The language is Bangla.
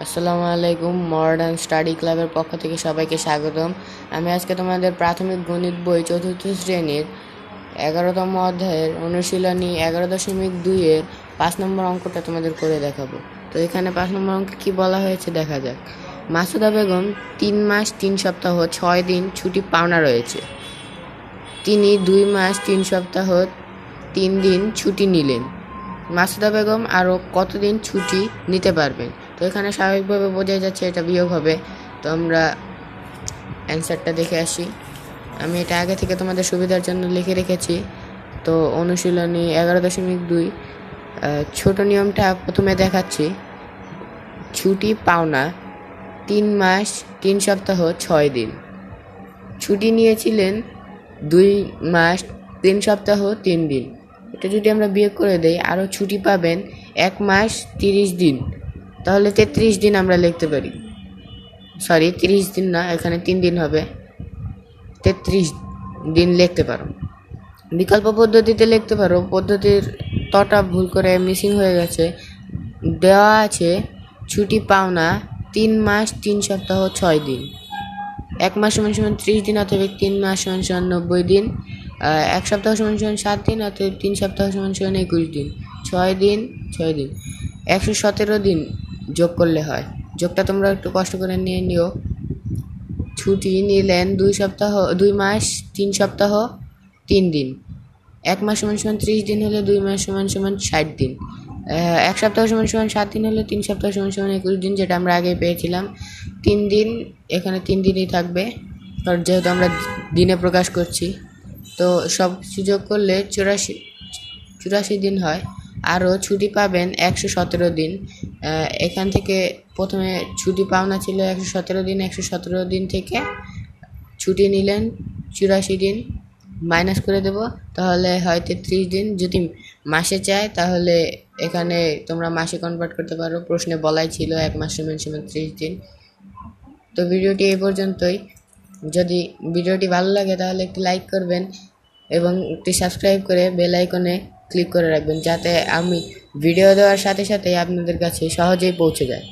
আসসালামু আলাইকুম। মডার্ন স্টাডি ক্লাবের পক্ষ থেকে সবাইকে স্বাগতম। আমি আজকে তোমাদের প্রাথমিক গণিত বই চতুর্থ শ্রেণীর 11তম অধ্যায়ের অনুশীলনী 11.2-এর 5 নম্বর অঙ্কটা তোমাদের করে দেখাবো। তো এখানে 5 নম্বর অঙ্কে কি বলা হয়েছে দেখা যাক। মাসুদা বেগম 3 মাস 3 সপ্তাহ 6 দিন ছুটি পাওনা রয়েছে। তিনি 2 মাস 3 সপ্তাহ 3 দিন ছুটি নিলেন। মাসুদা বেগম আরও কতদিন ছুটি নিতে পারবেন? তো এখানে স্বাভাবিকভাবে বোঝা যাচ্ছে এটা বিয়োগ হবে। তো আমরা অ্যান্সারটা দেখে আসি। আমি এটা আগে থেকে তোমাদের সুবিধার জন্য লিখে রেখেছি। তো অনুশীলনী 11.2 ছোট নিয়মটা প্রথমে দেখাচ্ছি। ছুটি পাওনা 3 মাস 3 সপ্তাহ 6 দিন। ছুটি নিয়েছিলেন 2 মাস 3 সপ্তাহ 3 দিন। এটা যদি আমরা বিয়োগ করে দেই, আরও ছুটি পাবেন 1 মাস 30 দিন, তাহলে 33 দিন আমরা লিখতে পারি। 30 দিন না, এখানে 3 দিন হবে, 33 দিন লিখতে পারো। বিকল্প পদ্ধতিতে লিখতে পারো, পদ্ধতির তটা ভুল করে মিসিং হয়ে গেছে। দেওয়া আছে ছুটি পাওনা 3 মাস 3 সপ্তাহ 6 দিন। 1 মাস = 30 দিন, অথবা 3 মাস = 90 দিন। 1 সপ্তাহ = 7 দিন, অথবা 3 সপ্তাহ = 21 দিন। 6 দিন 6 দিন 117 দিন যোগ করলে হয়। যোগটা তোমরা একটু কষ্ট করে নিয়ে নিও। ছুটি নিলেন 2 মাস 3 সপ্তাহ 3 দিন। 1 মাস = 30 দিন হলে 2 মাস = 60 দিন। 1 সপ্তাহ = 7 দিন হলে 3 সপ্তাহ = 21 দিন, যেটা আমরা আগে পেয়েছিলাম। 3 দিন, এখানে 3 দিনই থাকবে, কারণ যেহেতু আমরা দিনে প্রকাশ করছি। তো সব সুযোগ করলে 84 দিন হয়। আরও ছুটি পাবেন 117 দিন। এখান থেকে প্রথমে ছুটি পাওনা ছিল 117 দিন, 117 দিন থেকে ছুটি নিলেন 84 দিন মাইনাস করে দেব, তাহলে হয় 33 দিন। যদি মাসে চায় তাহলে এখানে তোমরা মাসে কনভার্ট করতে পারো, প্রশ্নে বলাই ছিল 1 মাস = 30 দিন। তো ভিডিওটি এই পর্যন্তই। যদি ভিডিওটি ভালো লাগে তাহলে একটি লাইক করবেন এবং একটি সাবস্ক্রাইব করে বেল আইকনে ক্লিক করে রাখবেন, যাতে আমি ভিডিও দেওয়ার সাথে সাথে আপনাদের কাছে সহজেই পৌঁছে যায়।